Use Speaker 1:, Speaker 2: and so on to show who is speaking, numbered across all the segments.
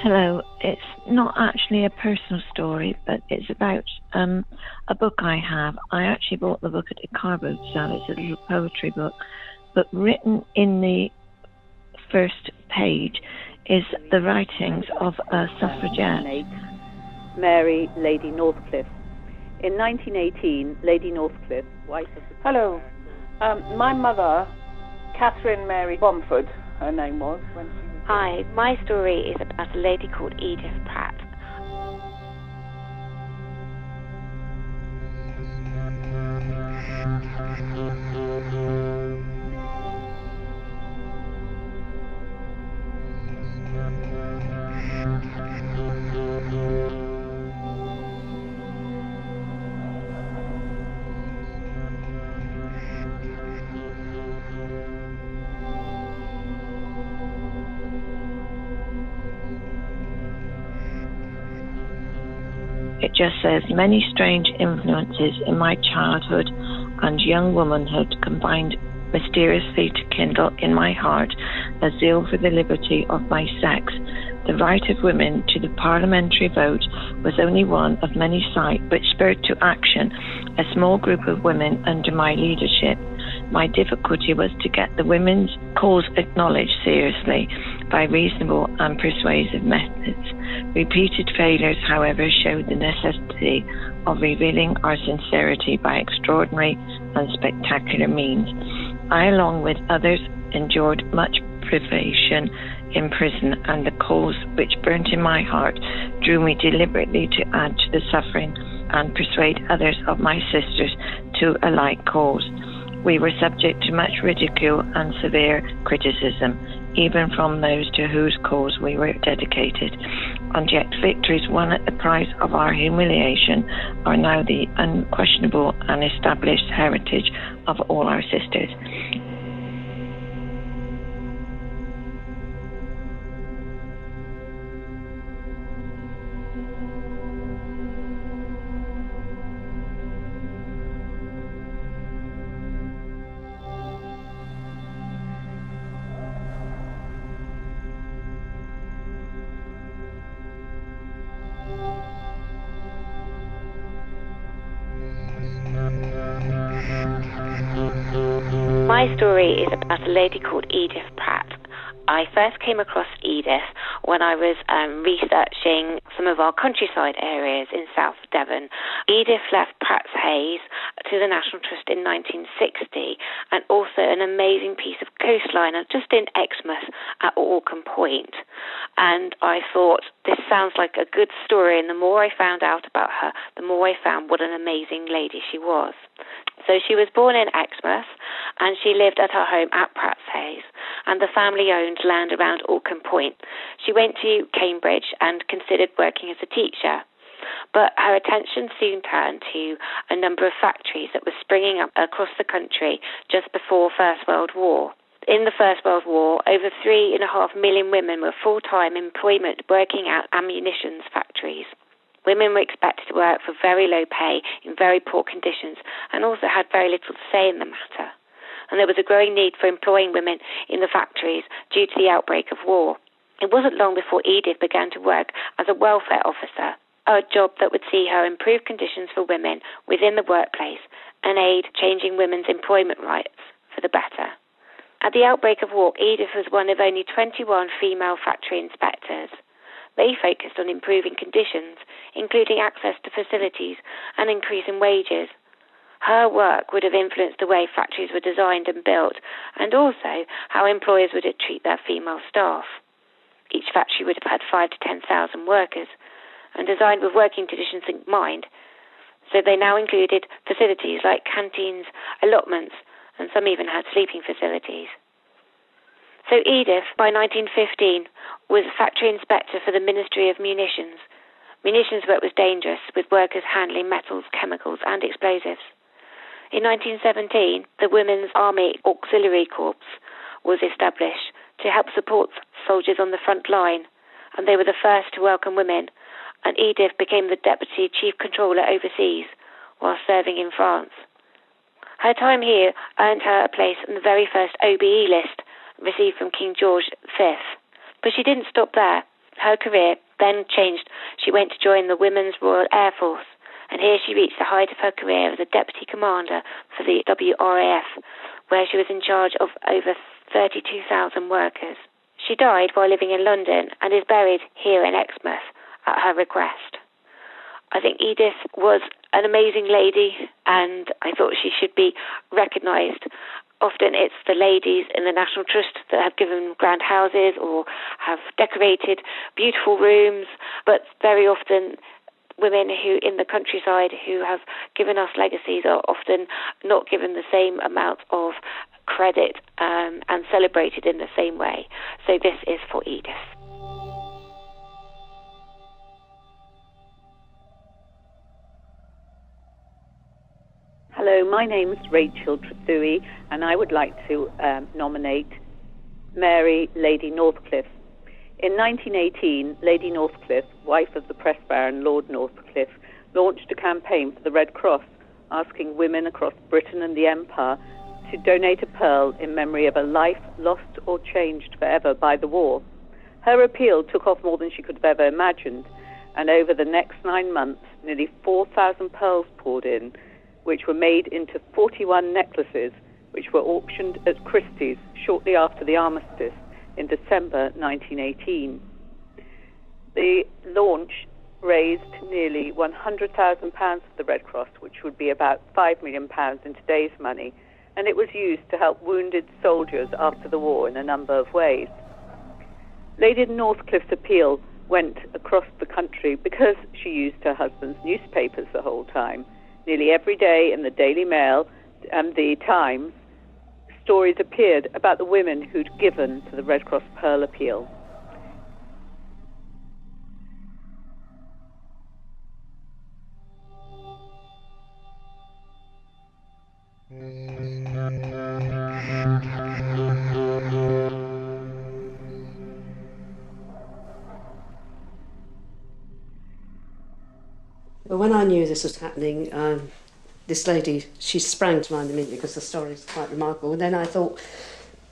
Speaker 1: Hello, it's not actually a personal story, but it's about a book I have. I actually bought the book at a car boot sale. It's a little poetry book, but written in the first page is the writings of a suffragette.
Speaker 2: Mary, Lady Northcliffe. In 1918, Lady Northcliffe, wife of the...
Speaker 3: Hello. My mother, Catherine Mary Bomford, her name was, when she was...
Speaker 4: Hi, my story is about a lady called Edith Pratt.
Speaker 1: It just says, many strange influences in my childhood and young womanhood combined mysteriously to kindle in my heart a zeal for the liberty of my sex. The right of women to the parliamentary vote was only one of many sights which spurred to action a small group of women under my leadership. My difficulty was to get the women's cause acknowledged seriously by reasonable and persuasive methods. Repeated failures, however, showed the necessity of revealing our sincerity by extraordinary and spectacular means. I, along with others, endured much privation in prison, and the cause which burnt in my heart drew me deliberately to add to the suffering and persuade others of my sisters to a like cause. We were subject to much ridicule and severe criticism, even from those to whose cause we were dedicated. And yet victories won at the price of our humiliation are now the unquestionable and established heritage of all our sisters.
Speaker 4: My story is about a lady called Edith Pratt. I first came across Edith when I was researching some of our countryside areas in South Devon. Edith left Prattshayes to the National Trust in 1960, and also an amazing piece of coastline just in Exmouth at Orcombe Point. And I thought, this sounds like a good story, and the more I found out about her, the more I found what an amazing lady she was. So she was born in Exmouth, and she lived at her home at Prattshayes, and the family owned land around Orcombe Point. She went to Cambridge and considered working as a teacher, but her attention soon turned to a number of factories that were springing up across the country just before First World War. In the First World War, over 3.5 million women were full-time employment working at munitions factories. Women were expected to work for very low pay in very poor conditions, and also had very little to say in the matter. And there was a growing need for employing women in the factories due to the outbreak of war. It wasn't long before Edith began to work as a welfare officer, a job that would see her improve conditions for women within the workplace and aid changing women's employment rights for the better. At the outbreak of war, Edith was one of only 21 female factory inspectors. They focused on improving conditions, including access to facilities and increasing wages. Her work would have influenced the way factories were designed and built, and also how employers would treat their female staff. Each factory would have had 5,000 to 10,000 workers, and designed with working conditions in mind. So they now included facilities like canteens, allotments, and some even had sleeping facilities. So Edith, by 1915, was factory inspector for the Ministry of Munitions. Munitions work was dangerous, with workers handling metals, chemicals, and explosives. In 1917, the Women's Army Auxiliary Corps was established to help support soldiers on the front line, and they were the first to welcome women, and Edith became the Deputy Chief Controller overseas while serving in France. Her time here earned her a place on the very first OBE list received from King George V. But she didn't stop there. Her career then changed. She went to join the Women's Royal Air Force, and here she reached the height of her career as a deputy commander for the WRAF, where she was in charge of over 32,000 workers. She died while living in London and is buried here in Exmouth at her request. I think Edith was an amazing lady, and I thought she should be recognised. Often it's the ladies in the National Trust that have given grand houses or have decorated beautiful rooms, but very often women who in the countryside who have given us legacies are often not given the same amount of credit and celebrated in the same way. So this is for Edith.
Speaker 2: Hello, my name is Rachel Dewey, and I would like to nominate Mary, Lady Northcliffe. In 1918, Lady Northcliffe, wife of the press baron Lord Northcliffe, launched a campaign for the Red Cross, asking women across Britain and the Empire to donate a pearl in memory of a life lost or changed forever by the war. Her appeal took off more than she could have ever imagined, and over the next 9 months, nearly 4,000 pearls poured in, which were made into 41 necklaces, which were auctioned at Christie's shortly after the armistice in December 1918. The launch raised nearly £100,000 for the Red Cross, which would be about £5 million in today's money, and it was used to help wounded soldiers after the war in a number of ways. Lady Northcliffe's appeal went across the country because she used her husband's newspapers the whole time. Nearly every day in the Daily Mail and the Times, stories appeared about the women who'd given to the Red Cross Pearl Appeal.
Speaker 5: Well, when I knew this was happening, this lady, she sprang to mind immediately because the story is quite remarkable. And then I thought,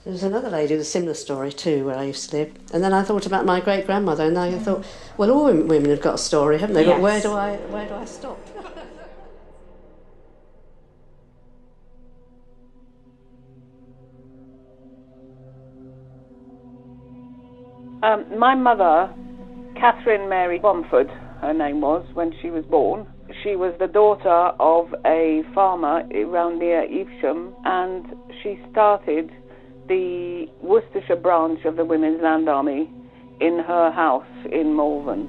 Speaker 5: there was another lady with a similar story too, where I used to live. And then I thought about my great-grandmother, and I thought, well, all women have got a story, haven't they? Yes. But where do I stop?
Speaker 3: My mother, Catherine Mary Bomford, her name was, when she was born. She was the daughter of a farmer around near Evesham, and she started the Worcestershire branch of the Women's Land Army in her house in Malvern.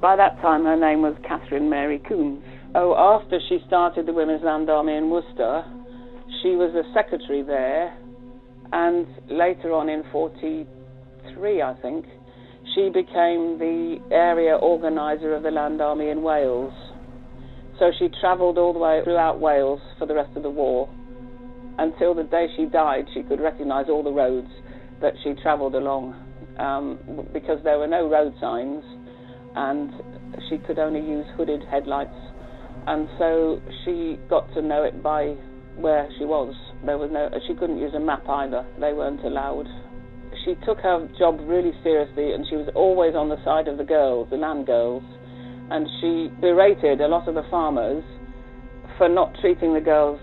Speaker 3: By that time her name was Catherine Mary Coombs. After she started the Women's Land Army in Worcester, she was a secretary there, and later on in 43, I think, she became the area organiser of the Land Army in Wales. So she travelled all the way throughout Wales for the rest of the war. Until the day she died, she could recognise all the roads that she travelled along, because there were no road signs and she could only use hooded headlights. And so she got to know it by where she was. She couldn't use a map either. They weren't allowed. She took her job really seriously, and she was always on the side of the girls, the land girls, and she berated a lot of the farmers for not treating the girls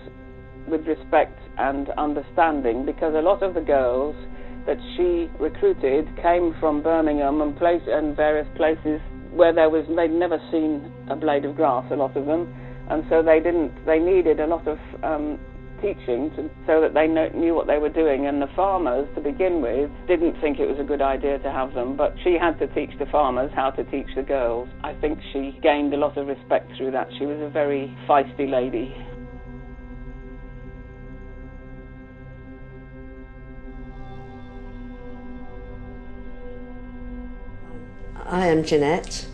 Speaker 3: with respect and understanding, because a lot of the girls that she recruited came from Birmingham and various places where they'd never seen a blade of grass, a lot of them, and so they needed a lot of teaching so that they knew what they were doing. And the farmers, to begin with, didn't think it was a good idea to have them, but she had to teach the farmers how to teach the girls. I think she gained a lot of respect through that. She was a very feisty lady.
Speaker 5: I am Jeanette,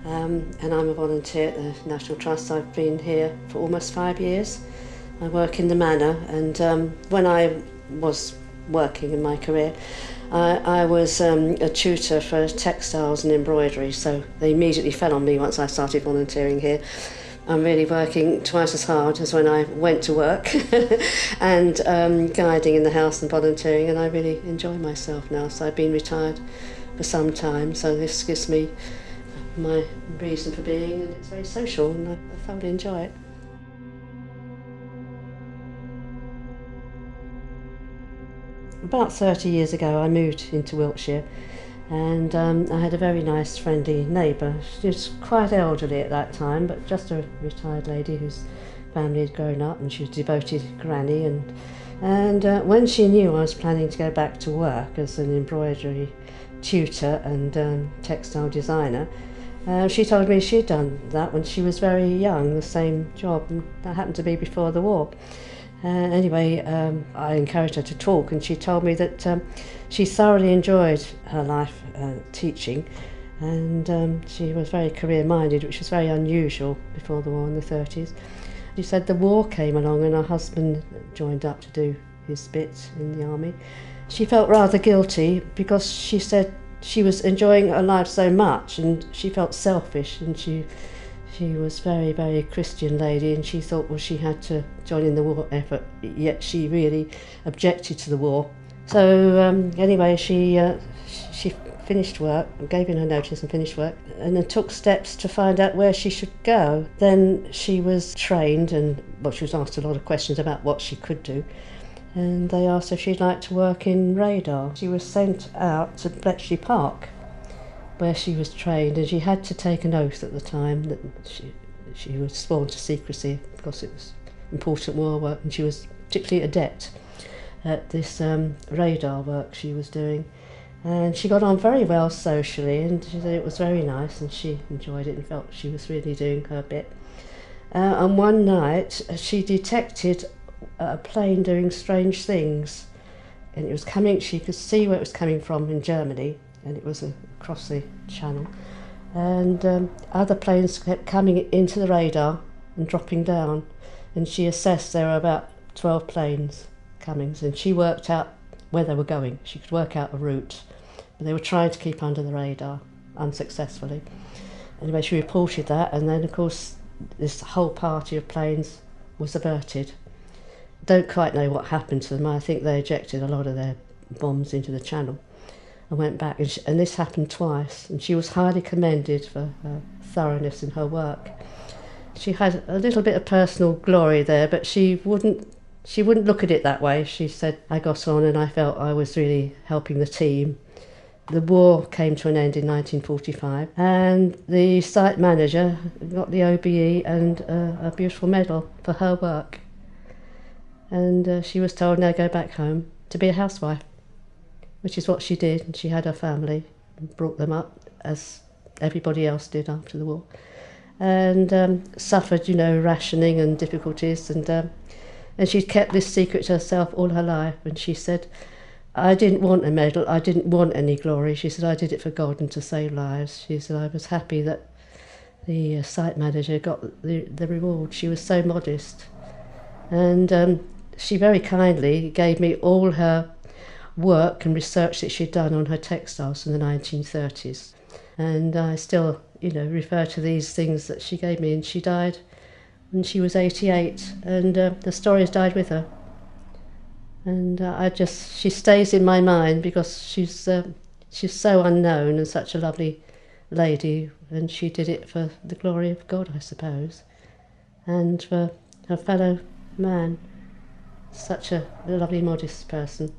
Speaker 5: and I'm a volunteer at the National Trust. I've been here for almost 5 years. I work in the manor, and when I was working in my career, I was a tutor for textiles and embroidery, so they immediately fell on me once I started volunteering here. I'm really working twice as hard as when I went to work and guiding in the house and volunteering, and I really enjoy myself now. So I've been retired for some time, so this gives me my reason for being, and it's very social, and I thoroughly enjoy it. About 30 years ago I moved into Wiltshire, and I had a very nice friendly neighbour. She was quite elderly at that time, but just a retired lady whose family had grown up, and she was a devoted granny, and when she knew I was planning to go back to work as an embroidery tutor and textile designer, she told me she'd done that when she was very young, the same job, and that happened to be before the war. Anyway, I encouraged her to talk, and she told me that she thoroughly enjoyed her life teaching, and she was very career-minded, which was very unusual before the war in the 30s. She said the war came along and her husband joined up to do his bit in the army. She felt rather guilty because she said she was enjoying her life so much, and she felt selfish, and she was very, very Christian lady, and she thought, well, she had to join in the war effort, yet she really objected to the war. So anyway, she finished work, gave in her notice and finished work, and then took steps to find out where she should go. Then she was trained, and well, she was asked a lot of questions about what she could do, and they asked if she'd like to work in radar. She was sent out to Bletchley Park, where she was trained, and she had to take an oath at the time that she was sworn to secrecy because it was important war work, and she was particularly adept at this radar work she was doing. And she got on very well socially, and she said it was very nice, and she enjoyed it and felt she was really doing her bit. And one night she detected a plane doing strange things, and it was coming, she could see where it was coming from in Germany, and it was across the channel, and other planes kept coming into the radar and dropping down, and she assessed there were about 12 planes coming, and she worked out where they were going. She could work out a route, but they were trying to keep under the radar unsuccessfully. Anyway, she reported that, and then of course this whole party of planes was averted. Don't quite know what happened to them. I think they ejected a lot of their bombs into the channel and went back, and this happened twice, and she was highly commended for her thoroughness in her work. She had a little bit of personal glory there, but she wouldn't look at it that way. She said, I got on and I felt I was really helping the team. The war came to an end in 1945, and the site manager got the OBE and a beautiful medal for her work. And she was told, now go back home to be a housewife, which is what she did, and she had her family and brought them up as everybody else did after the war, and suffered, rationing and difficulties, and she'd kept this secret to herself all her life. And she said, I didn't want a medal, I didn't want any glory. She said, I did it for God and to save lives. She said, I was happy that the site manager got the reward. She was so modest, and she very kindly gave me all her work and research that she'd done on her textiles in the 1930s. And I still, refer to these things that she gave me, and she died when she was 88, and the story has died with her. And she stays in my mind because she's so unknown and such a lovely lady, and she did it for the glory of God, I suppose, and for her fellow man, such a lovely, modest person.